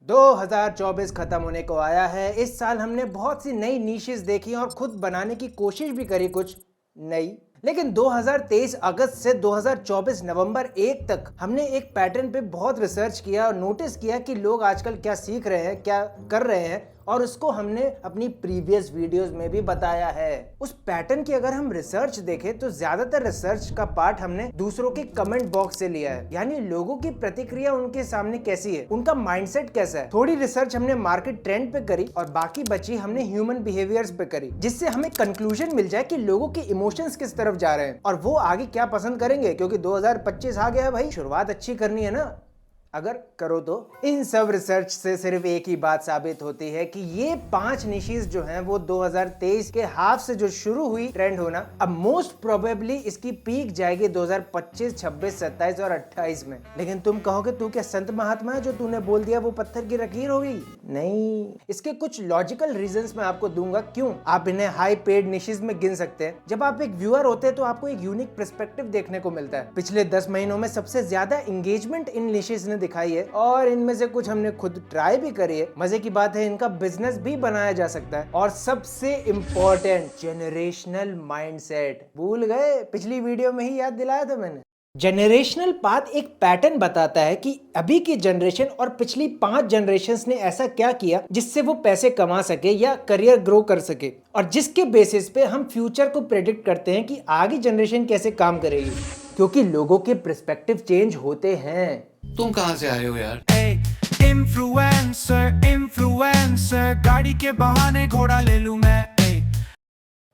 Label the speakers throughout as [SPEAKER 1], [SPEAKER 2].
[SPEAKER 1] 2024 खत्म होने को आया है। इस साल हमने बहुत सी नई नीशेस देखी और खुद बनाने की कोशिश भी करी कुछ नई, लेकिन 2023 अगस्त से 2024 नवंबर 1 तक हमने एक पैटर्न पे बहुत रिसर्च किया और नोटिस किया कि लोग आजकल क्या सीख रहे हैं, क्या कर रहे हैं, और उसको हमने अपनी प्रीवियस वीडियोस में भी बताया है। उस पैटर्न की अगर हम रिसर्च देखें तो ज्यादातर रिसर्च का पार्ट हमने दूसरों के कमेंट बॉक्स से लिया है, यानी लोगों की प्रतिक्रिया उनके सामने कैसी है, उनका माइंडसेट कैसा है। थोड़ी रिसर्च हमने मार्केट ट्रेंड पे करी और बाकी बची हमने ह्यूमन बिहेवियर्स पे करी, जिससे हमें कंक्लूजन मिल जाए कि लोगों के इमोशंस किस तरफ जा रहे हैं और वो आगे क्या पसंद करेंगे, क्योंकि 2025 आ गया है भाई, शुरुआत अच्छी करनी है ना, अगर करो तो। इन सब रिसर्च से सिर्फ एक ही बात साबित होती है कि ये 5 निशीज जो हैं वो 2023 के हाफ से जो शुरू हुई ट्रेंड होना, अब मोस्ट प्रोबेबली इसकी पीक जाएगी 2025, 26, 27 और 28 में। लेकिन तुम कहोगे तू क्या संत महात्मा है, जो तूने बोल दिया वो पत्थर की लकीर हो गई? नहीं, इसके कुछ लॉजिकल रीजंस मैं आपको दूंगा क्यों आप इन्हें हाई पेड निशीज में गिन सकते हैं। जब आप एक व्यूअर होते हैं तो आपको एक यूनिक पर्सपेक्टिव देखने को मिलता है। पिछले 10 महीनों में सबसे ज्यादा एंगेजमेंट इन निशीज ने दिखाई है और इनमें से कुछ हमने खुद ट्राई भी करी है। मजे की बात है, इनका बिजनेस भी बनाया जा सकता है। और सबसे इंपॉर्टेंट, जेनरेशनल माइंडसेट। भूल गए? पिछली वीडियो में ही याद दिलाया था मैंने। जेनरेशनल पाथ एक पैटर्न बताता है कि अभी की जनरेशन और पिछली 5 जनरेशंस ने ऐसा क्या किया जिससे वो पैसे कमा सके या करियर ग्रो कर सके, और जिसके बेसिस पे हम फ्यूचर को प्रेडिक्ट करते हैं कि आगे जनरेशन कैसे काम करेगी, क्योंकि लोगों के पर्सपेक्टिव चेंज होते हैं।
[SPEAKER 2] तुम कहां से आए हो यार?
[SPEAKER 3] इन्फ्लुएंसर इन्फ्लुएंसर, गाड़ी के बहाने घोड़ा ले लूं मैं।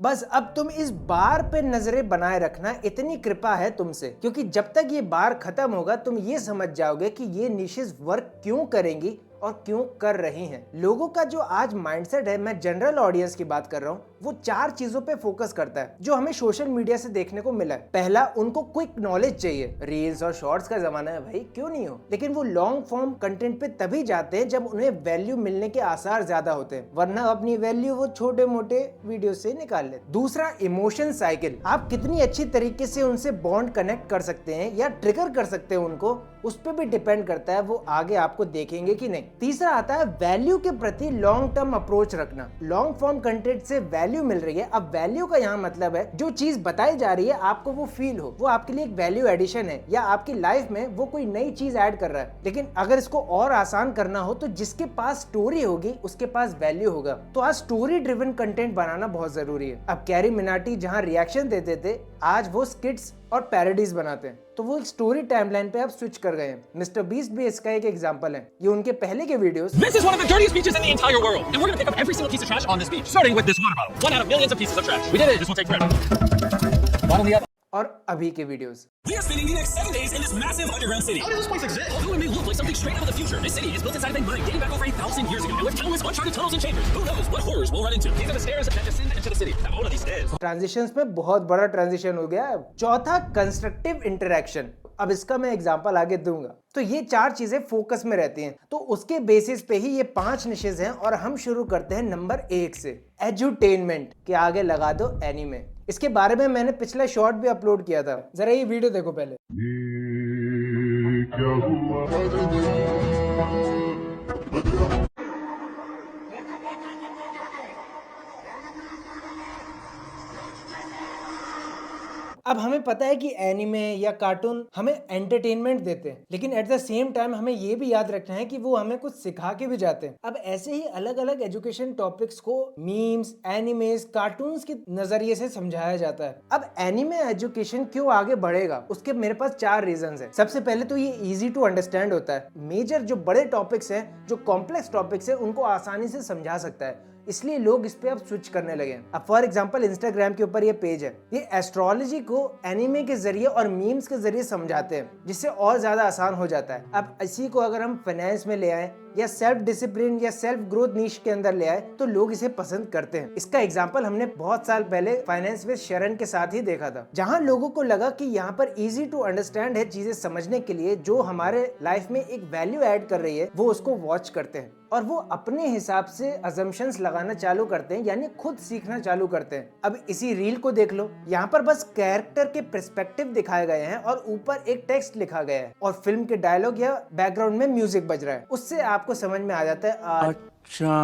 [SPEAKER 1] बस अब तुम इस बार पे नजरें बनाए रखना, इतनी कृपा है तुमसे, क्योंकि जब तक ये बार खत्म होगा तुम ये समझ जाओगे कि ये निशेस वर्क क्यों करेंगी और क्यों कर रही हैं। लोगों का जो आज माइंडसेट है, मैं जनरल ऑडियंस की बात कर रहा हूँ, वो 4 चीजों पे फोकस करता है जो हमें सोशल मीडिया से देखने को मिला है। पहला, उनको क्विक नॉलेज चाहिए। रील्स और शॉर्ट्स का जमाना है भाई, क्यों नहीं हो, लेकिन वो लॉन्ग फॉर्म कंटेंट पे तभी जाते हैं जब उन्हें वैल्यू मिलने के आसार ज्यादा होते हैं, वरना अपनी वैल्यू वो छोटे मोटे वीडियो से निकाल लेते। दूसरा, इमोशन साइकिल। आप कितनी अच्छी तरीके से उनसे बॉन्ड कनेक्ट कर सकते हैं या ट्रिगर कर सकते हैं उनको, उस पर भी डिपेंड करता है वो आगे आपको देखेंगे कि नहीं। तीसरा आता है वैल्यू के प्रति लॉन्ग टर्म अप्रोच रखना। लॉन्ग फॉर्म कंटेंट से वैल्यू मिल रही है। अब वैल्यू का यहाँ मतलब है जो चीज बताई जा रही है आपको वो फील हो, वो आपके लिए एक वैल्यू एडिशन है, या आपकी लाइफ में वो कोई नई चीज ऐड कर रहा है। लेकिन अगर इसको और आसान करना हो तो जिसके पास स्टोरी होगी उसके पास वैल्यू होगा। तो आज स्टोरी ड्रिवन कंटेंट बनाना बहुत जरूरी है। अब कैरी मिनाटी जहाँ रिएक्शन देते थे, आज वो स्किट्स और पैरोडीज बनाते हैं, तो वो स्टोरी टाइमलाइन पे अब स्विच कर गए हैं। मिस्टर बीस्ट भी इसका एक एग्जांपल है। ये उनके पहले के videos.
[SPEAKER 4] This is one of the dirtiest beaches in the entire world, and we're going to pick up every single piece of trash on this beach, starting with this water bottle. One out of millions of pieces of trash. We did it. This won't take forever. One on the other.
[SPEAKER 1] और अभी के videos.
[SPEAKER 4] We are spending the next 7 days in this massive underground city. How do those places exist? Although it may look like something straight out of the future, this city is built inside of a mine dating back over 8,000 years ago, and with countless uncharted tunnels and chambers. Who knows what horrors we'll run into? These are the stairs that descend into the city. Now, one of these stairs.
[SPEAKER 1] Transitions में बहुत बड़ा transition हो गया। चौथा, constructive interaction. अब इसका मैं example आगे दूंगा। तो ये 4 चीजें फोकस में रहती हैं, तो उसके बेसिस पे ही ये 5 निशेज हैं। और हम शुरू करते हैं नंबर 1 से, एजुटेनमेंट के आगे लगा दो एनीमे। इसके बारे में मैंने पिछला शॉर्ट भी अपलोड किया था, जरा ये वीडियो देखो पहले।
[SPEAKER 5] क्या हुआ?
[SPEAKER 1] अब हमें पता है कि एनिमे या कार्टून हमें एंटरटेनमेंट देते हैं, लेकिन एट द सेम टाइम हमें ये भी याद रखना है कि वो हमें कुछ सिखा के भी जाते हैं। अब ऐसे ही अलग अलग एजुकेशन टॉपिक्स को मीम्स, एनिमेस, कार्टून्स के नजरिए से समझाया जाता है। अब एनिमे एजुकेशन क्यों आगे बढ़ेगा, उसके मेरे पास 4 रीजंस हैं। सबसे पहले तो ये इजी टू अंडरस्टैंड होता है। मेजर जो बड़े टॉपिक्स हैं, जो कॉम्प्लेक्स टॉपिक्स हैं, उनको आसानी से समझा सकता है, इसलिए लोग इस पे अब स्विच करने लगे हैं। अब फॉर एग्जांपल इंस्टाग्राम के ऊपर ये पेज है, ये एस्ट्रोलॉजी को एनिमे के जरिए और मीम्स के जरिए समझाते हैं, जिससे और ज्यादा आसान हो जाता है। अब इसी को अगर हम फाइनेंस में ले आए या सेल्फ डिसिप्लिन या सेल्फ ग्रोथ नीश के अंदर ले आए तो लोग इसे पसंद करते हैं। इसका एग्जांपल हमने बहुत साल पहले फाइनेंस विद शरण के साथ ही देखा था, जहां लोगों को लगा कि यहाँ पर इजी टू अंडरस्टैंड है चीजें समझने के लिए, जो हमारे लाइफ में एक वैल्यू ऐड कर रही है, वो उसको वॉच करते हैं और वो अपने हिसाब से अजम्पशंस लगाना चालू करते हैं, यानी खुद सीखना चालू करते हैं। अब इसी रील को देख लो, यहाँ पर बस कैरेक्टर के पर्सपेक्टिव दिखाए गए हैं और ऊपर एक टेक्स्ट लिखा गया है और फिल्म के डायलॉग या बैकग्राउंड में म्यूजिक बज रहा है। उससे आप आपको समझ में आ जाता है
[SPEAKER 3] अच्छा।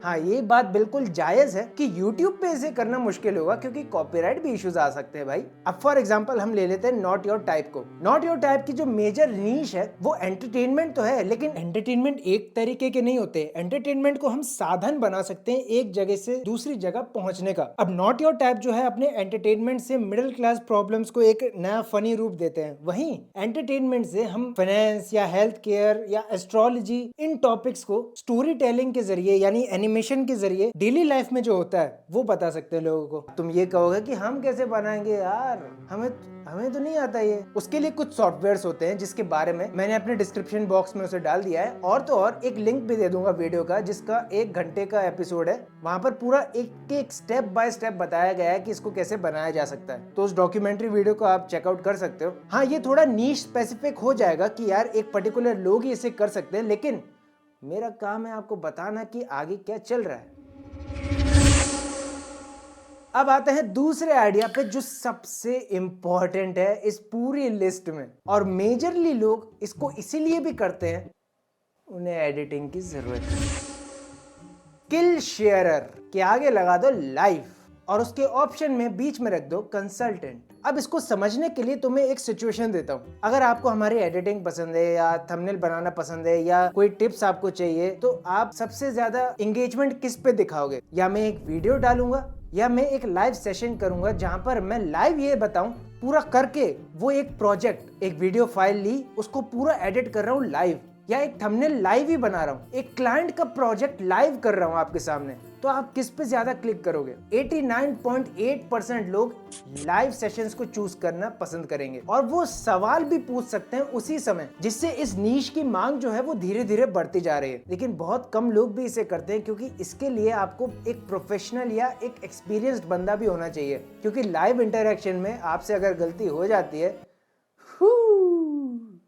[SPEAKER 1] हाँ, ये बात बिल्कुल जायज है कि YouTube पे इसे करना मुश्किल होगा क्योंकि कॉपीराइट भी इश्यूज आ सकते हैं भाई। अब फॉर एग्जांपल हम ले लेते हैं नॉट योर टाइप को। नॉट योर टाइप की जो मेजर नीश है वो एंटरटेनमेंट तो है, लेकिन एंटरटेनमेंट एक तरीके के नहीं होते। एंटरटेनमेंट को हम साधन बना सकते हैं एक जगह से दूसरी जगह पहुंचने का। अब नॉट योर टाइप जो है अपने एंटरटेनमेंट से मिडिल क्लास प्रॉब्लम्स को एक नया फनी रूप देते हैं। वहीं एंटरटेनमेंट से हम फाइनेंस या हेल्थ केयर या एस्ट्रोलॉजी इन टॉपिक्स को स्टोरी टेलिंग के जरिए यानी एनिमेशन के जरिए डेली लाइफ में जो होता है वो बता सकते हैं लोगों को। तुम ये कहोगे कि हम कैसे बनाएंगे यार, हमें तो नहीं आता ये। उसके लिए कुछ सॉफ्टवेयर्स होते हैं जिसके बारे में मैंने अपने डिस्क्रिप्शन बॉक्स में उसे डाल दिया है, और तो और एक लिंक भी दे दूंगा वीडियो का जिसका 1 घंटे का एपिसोड है। वहां पर पूरा एक स्टेप बाय स्टेप बताया गया है कि इसको कैसे बनाया जा सकता है। तो उस डॉक्यूमेंट्री वीडियो को आप चेकआउट कर सकते हो। हाँ, ये थोड़ा नीश स्पेसिफिक हो जाएगा कि यार एक पर्टिकुलर लोग ही इसे कर सकते हैं, लेकिन मेरा काम है आपको बताना कि आगे क्या चल रहा है। अब आते हैं दूसरे आइडिया पे जो सबसे इंपॉर्टेंट है इस पूरी लिस्ट में, और मेजरली लोग इसको इसीलिए भी करते हैं, उन्हें एडिटिंग की जरूरत है। स्किल शेयरर के आगे लगा दो लाइव और उसके ऑप्शन में बीच में रख दो कंसल्टेंट। अब इसको समझने के लिए तुम्हें एक सिचुएशन देता हूँ। अगर आपको हमारी एडिटिंग पसंद है या थंबनेल बनाना पसंद है या कोई टिप्स आपको चाहिए, तो आप सबसे ज्यादा एंगेजमेंट किस पे दिखाओगे? या मैं एक वीडियो डालूंगा या मैं एक लाइव सेशन करूंगा जहां पर मैं लाइव ये बताऊं पूरा करके, वो एक प्रोजेक्ट, एक वीडियो फाइल ली, उसको पूरा एडिट कर रहा हूँ लाइव, या एक थंबनेल लाइव ही बना रहा हूँ, एक क्लाइंट का प्रोजेक्ट लाइव कर रहा हूँ आपके सामने, तो आप किस पे ज्यादा क्लिक करोगे? 89.8% लोग लाइव सेशंस को चूज करना पसंद करेंगे, और वो सवाल भी पूछ सकते हैं उसी समय, जिससे इस नीश की मांग जो है वो धीरे धीरे बढ़ती जा रही है। लेकिन बहुत कम लोग भी इसे करते हैं क्योंकि इसके लिए आपको एक प्रोफेशनल या एक एक्सपीरियंस्ड बंदा भी होना चाहिए, क्योंकि लाइव इंटरेक्शन में आपसे अगर गलती हो जाती है,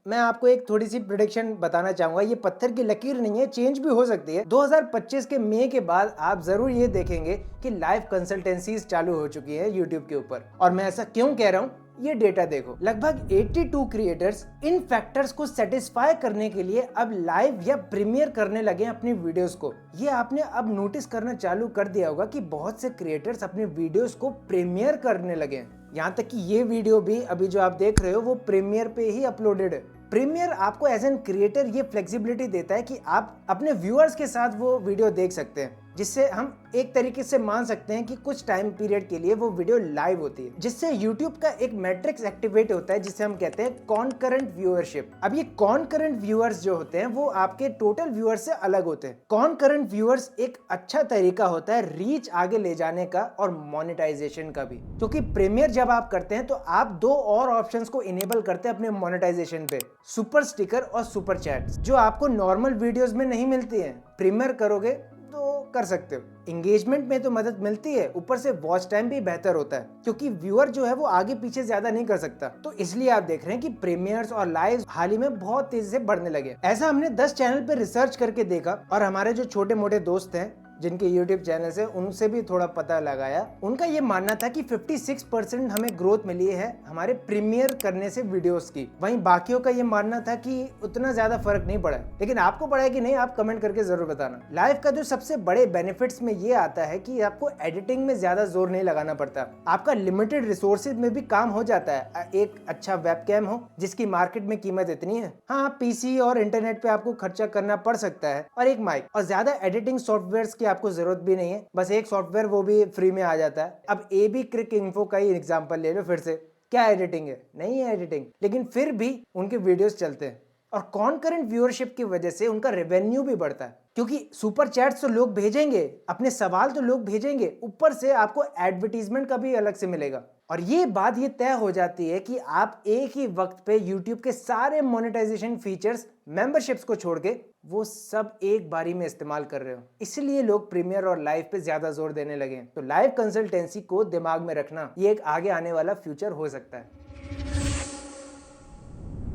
[SPEAKER 1] मैं आपको एक थोड़ी सी प्रेडिक्शन बताना चाहूंगा। ये पत्थर की लकीर नहीं है, चेंज भी हो सकती है। 2025 के मई के बाद आप जरूर ये देखेंगे कि लाइव कंसल्टेंसीज चालू हो चुकी है यूट्यूब के ऊपर। और मैं ऐसा क्यों कह रहा हूँ, ये डेटा देखो। लगभग 82 क्रिएटर्स इन फैक्टर्स को सेटिस्फाई करने के लिए अब लाइव या प्रीमियर करने लगे हैं अपनी वीडियोस को। ये आपने अब नोटिस करना चालू कर दिया होगा कि बहुत से क्रिएटर्स अपने वीडियोस को प्रीमियर करने लगे हैं। यहाँ तक कि ये वीडियो भी अभी जो आप देख रहे हो वो प्रीमियर पे ही अपलोडेड है। प्रीमियर आपको एज एन क्रिएटर ये फ्लेक्सिबिलिटी देता है कि आप अपने व्यूअर्स के साथ वो वीडियो देख सकते हैं, जिससे हम एक तरीके से मान सकते हैं कि कुछ टाइम पीरियड के लिए वो वीडियो लाइव होती है, जिससे YouTube का एक मैट्रिक्स एक्टिवेट होता है जिसे हम कहते हैं कॉनकरेंट व्यूअरशिप। अब ये कॉनकरेंट व्यूअर्स जो होते हैं वो आपके टोटल व्यूअर्स से अलग होते हैं। कॉनकरेंट व्यूअर्स एक अच्छा तरीका होता है रीच आगे ले जाने का और मोनेटाइजेशन का भी, क्योंकि प्रीमियर जब आप करते हैं तो आप 2 और ऑप्शंस को इनेबल करते हैं अपने मोनेटाइजेशन पे, सुपर स्टिकर और सुपर चैट्स, जो आपको नॉर्मल वीडियोस में नहीं मिलती हैं। प्रीमियर करोगे तो कर सकते हो। एंगेजमेंट में तो मदद मिलती है, ऊपर से वॉच टाइम भी बेहतर होता है क्योंकि व्यूअर जो है वो आगे पीछे ज्यादा नहीं कर सकता। तो इसलिए आप देख रहे हैं कि प्रीमियर्स और लाइव हाल ही में बहुत तेजी से बढ़ने लगे। ऐसा हमने 10 चैनल पे रिसर्च करके देखा, और हमारे जो छोटे मोटे दोस्त हैं जिनके YouTube चैनल से, उनसे भी थोड़ा पता लगाया। उनका ये मानना था कि 56% हमें ग्रोथ मिली है हमारे प्रीमियर करने से वीडियोस की। वहीं बाकियों का ये मानना था कि उतना ज्यादा फर्क नहीं पड़ा। लेकिन आपको पड़ा है कि नहीं, आप कमेंट करके जरूर बताना। लाइव का जो सबसे बड़े बेनिफिट्स में ये आता है कि आपको एडिटिंग में ज्यादा जोर नहीं लगाना पड़ता। आपका लिमिटेड रिसोर्सेज में भी काम हो जाता है। एक अच्छा वेबकैम हो जिसकी मार्केट में कीमत इतनी है, हाँ पीसी और इंटरनेट पे आपको खर्चा करना पड़ सकता है, और एक माइक, और ज्यादा एडिटिंग सॉफ्टवेयर की आपको जरूरत भी नहीं है। बस एक सॉफ्टवेयर, वो भी फ्री में आ जाता है। अब AB क्रिक इन्फो का ही एग्जांपल ले लो फिर से, क्या एडिटिंग है? नहीं है एडिटिंग, लेकिन फिर भी उनके वीडियोस चलते हैं, और कॉनकरेंट व्यूअरशिप की वजह से उनका रेवेन्यू भी बढ़ता है, क्योंकि सुपर चैट्स तो लोग भेजेंगे, अपने सवाल तो लोग भेजेंगे, ऊपर से आपको एडवर्टीजमेंट का भी अलग से मिलेगा। और ये बात ये तय हो जाती है कि आप एक ही वक्त पे YouTube के सारे मोनेटाइजेशन फीचर्स, मेंबरशिप्स को छोड़ के वो सब एक बारी में इस्तेमाल कर रहे हो। इसलिए लोग प्रीमियर और लाइव पे ज्यादा जोर देने लगे। तो लाइव कंसल्टेंसी को दिमाग में रखना, ये एक आगे आने वाला फ्यूचर हो सकता है।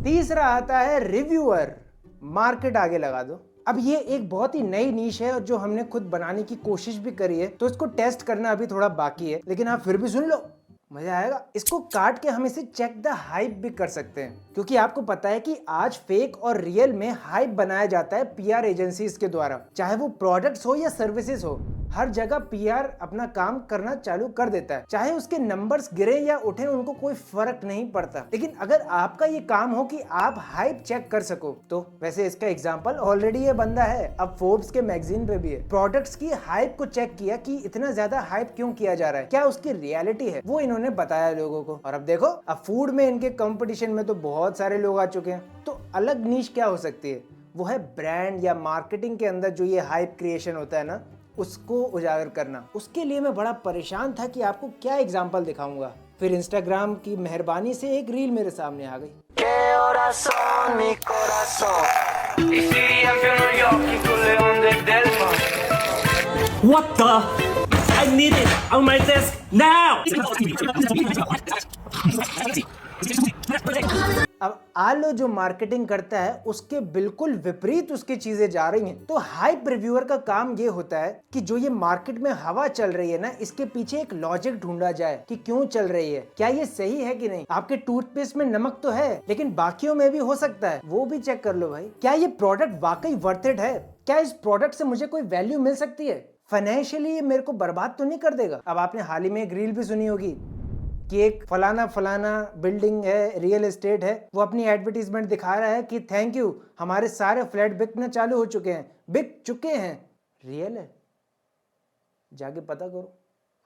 [SPEAKER 1] तीसरा आता है रिव्यूअर। मार्केट आगे लगा दो। अब ये एक बहुत ही नई नीश है और जो हमने खुद बनाने की कोशिश भी करी है, तो इसको टेस्ट करना अभी थोड़ा बाकी है, लेकिन आप फिर भी सुन लो, मजा आएगा। इसको काट के हम इसे चेक द हाइप भी कर सकते हैं, क्योंकि आपको पता है कि आज फेक और रियल में हाइप बनाया जाता है पीआर एजेंसीज के द्वारा। चाहे वो प्रोडक्ट्स हो या सर्विसेज हो, हर जगह पीआर अपना काम करना चालू कर देता है। चाहे उसके नंबर्स गिरे या उठे, उनको कोई फर्क नहीं पड़ता। लेकिन अगर आपका ये काम हो कि आप हाइप चेक कर सको, तो वैसे इसका एग्जांपल ऑलरेडी ये बंदा है, अब फोर्ब्स के मैगजीन पे भी है। प्रोडक्ट्स की हाइप को चेक किया कि इतना ज्यादा हाइप क्यों किया जा रहा है, क्या उसकी रियलिटी है, वो इन्होंने बताया लोगों को। और अब देखो, अब फूड में इनके कंपटीशन में तो बहुत सारे लोग आ चुके हैं। तो अलग नीश क्या हो सकती है? वो है ब्रांड या मार्केटिंग के अंदर जो ये हाइप क्रिएशन होता है ना, उसको उजागर करना। उसके लिए मैं बड़ा परेशान था कि आपको क्या एग्जांपल दिखाऊंगा। फिर इंस्टाग्राम की मेहरबानी से एक रील मेरे सामने आ गई।
[SPEAKER 4] What the? I need it on my desk now!
[SPEAKER 1] अब आलो जो मार्केटिंग करता है उसके बिल्कुल विपरीत उसकी चीजें जा रही हैं। तो हाइप रिव्यूअर का काम ये होता है कि जो ये मार्केट में हवा चल रही है ना, इसके पीछे एक लॉजिक ढूंढा जाए कि क्यों चल रही है, क्या ये सही है कि नहीं। आपके टूथपेस्ट में नमक तो है, लेकिन बाकियों में भी हो सकता है, वो भी चेक कर लो भाई। क्या ये प्रोडक्ट वाकई वर्थ इट है? क्या इस प्रोडक्ट से मुझे कोई वैल्यू मिल सकती है? फाइनेंशियली ये मेरे को बर्बाद तो नहीं कर देगा? अब आपने हाल ही में एक रील भी सुनी होगी कि एक फलाना बिल्डिंग है, रियल एस्टेट है, वो अपनी एडवर्टीजमेंट दिखा रहा है कि थैंक यू, हमारे सारे फ्लैट बिकना चालू हो चुके हैं, बिक चुके हैं। रियल है? जाके पता करो।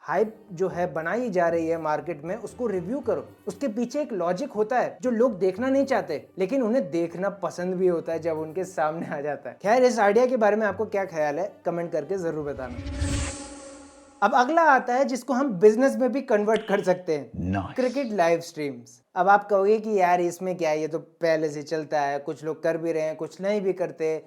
[SPEAKER 1] हाइप जो है बनाई जा रही है मार्केट में, उसको रिव्यू करो। उसके पीछे एक लॉजिक होता है जो लोग देखना नहीं चाहते, लेकिन उन्हें देखना पसंद भी होता है जब उनके सामने आ जाता है। खैर, इस आइडिया के बारे में आपको क्या ख्याल है, कमेंट करके जरूर बताना। अब अगला आता है जिसको हम बिजनेस में भी कन्वर्ट कर सकते हैं, क्रिकेट लाइव स्ट्रीम्स। अब आप कहोगे कि यार इसमें क्या है, ये तो पहले से चलता है, कुछ लोग कर भी रहे हैं, कुछ नहीं भी करते,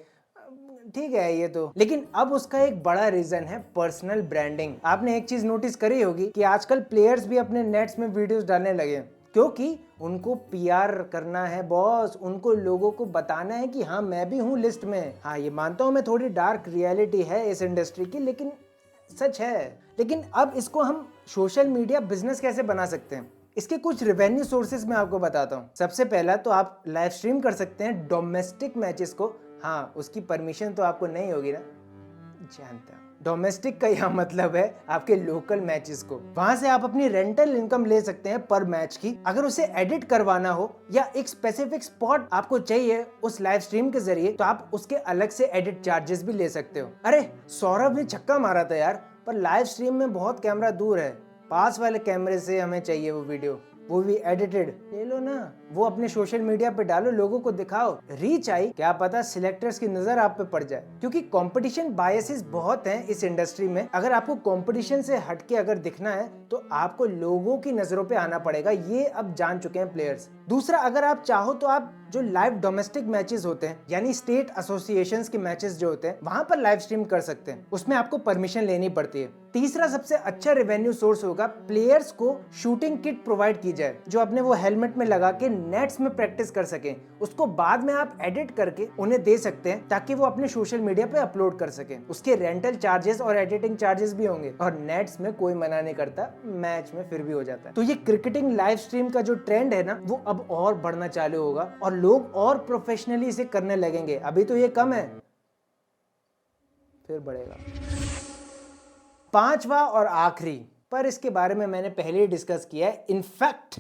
[SPEAKER 1] ठीक है ये तो। लेकिन अब उसका एक बड़ा रीजन है पर्सनल ब्रांडिंग। आपने एक चीज नोटिस करी होगी कि आजकल प्लेयर्स भी अपने नेट्स में वीडियोस डालने लगे हैं, क्योंकि उनको पीआर करना है बॉस, उनको लोगों को बताना है कि हाँ मैं भी हूँ लिस्ट में। हाँ, ये मानता हूँ मैं, थोड़ी डार्क रियलिटी है इस इंडस्ट्री की, लेकिन सच है। लेकिन अब इसको हम सोशल मीडिया बिजनेस कैसे बना सकते हैं, इसके कुछ रेवेन्यू सोर्सेज मैं आपको बताता हूँ। सबसे पहला तो आप लाइव स्ट्रीम कर सकते हैं डोमेस्टिक मैचेस को। हाँ, उसकी परमिशन तो आपको नहीं होगी ना, जानता हूँ। डोमेस्टिक का यह मतलब है आपके लोकल मैचेस को। वहां से आप अपनी रेंटल इनकम ले सकते हैं पर मैच की। अगर उसे एडिट करवाना हो या एक स्पेसिफिक स्पॉट आपको चाहिए उस लाइव स्ट्रीम के जरिए, तो आप उसके अलग से एडिट चार्जेस भी ले सकते हो। अरे सौरभ ने छक्का मारा था यार, पर लाइव स्ट्रीम में बहुत कैमरा दूर है, पास वाले कैमरे से हमें चाहिए वो वीडियो, वो भी एडिटेड। ले लो ना, वो अपने सोशल मीडिया पे डालो, लोगों को दिखाओ, रीच आई, क्या पता सिलेक्टर्स की नजर आप पे पड़ जाए। क्योंकि कंपटीशन बायसेस बहुत हैं इस इंडस्ट्री में। अगर आपको कंपटीशन से हटके अगर दिखना है तो आपको लोगों की नजरों पे आना पड़ेगा, ये अब जान चुके हैं प्लेयर्स। दूसरा, अगर आप चाहो तो आप जो लाइव डोमेस्टिक मैचेस होते हैं, यानी स्टेट एसोसिएशंस के मैचेस जो होते हैं, वहां पर लाइव स्ट्रीम कर सकते हैं। उसमें आपको परमिशन लेनी पड़ती है। तीसरा सबसे अच्छा रेवेन्यू सोर्स होगा, प्लेयर्स को शूटिंग किट प्रोवाइड की जाए, जो अपने वो हेलमेट में लगा के नेट्स में प्रैक्टिस कर सकें। उसको बाद में आप एडिट करके उन्हें दे सकते हैं ताकि वो अपने सोशल मीडिया पे अपलोड कर सकें। उसके रेंटल चार्जेस और एडिटिंग चार्जेस भी होंगे, और नेट्स में कोई मना नहीं करता, मैच में फिर भी हो जाता है। तो ये क्रिकेटिंग लाइव स्ट्रीम का जो ट्रेंड है ना, वो अब और बढ़ना चालू होगा और लोग और प्रोफेशनली इसे करने लगेंगे। अभी तो ये कम है, फिर बढ़ेगा। पांचवा और आखिरी, पर इसके बारे में मैंने पहले ही डिस्कस किया है, इनफैक्ट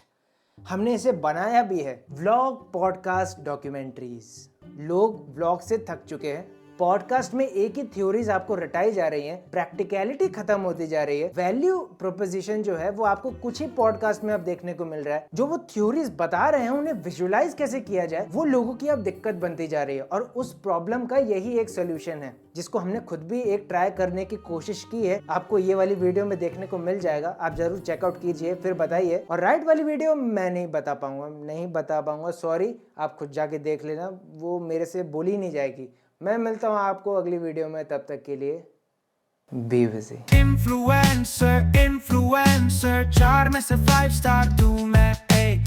[SPEAKER 1] हमने इसे बनाया भी है, व्लॉग पॉडकास्ट डॉक्यूमेंट्रीज। लोग व्लॉग से थक चुके हैं, पॉडकास्ट में एक ही थ्योरीज आपको रटाई जा रही हैं, प्रैक्टिकलिटी खत्म होती जा रही है, वैल्यू प्रोपोजिशन जो है वो आपको कुछ ही पॉडकास्ट में अब देखने को मिल रहा है। जो वो थ्योरीज बता रहे हैं उन्हें विजुअलाइज कैसे किया जाए, वो लोगों की अब दिक्कत बनती जा रही है। और उस प्रॉब्लम का यही एक सोल्यूशन है, जिसको हमने खुद भी एक ट्राई करने की कोशिश की है। आपको ये वाली वीडियो में देखने को मिल जाएगा, आप जरूर चेकआउट कीजिए, फिर बताइए। और राइट वाली वीडियो मैं नहीं बता पाऊंगा, सॉरी, आप खुद जाके देख लेना, वो मेरे से बोली नहीं जाएगी। मैं मिलता हूँ आपको अगली वीडियो में, तब तक के लिए बी बिजी।
[SPEAKER 3] इन्फ्लुएंसर 4 में से 5 स्टार दूं मैं।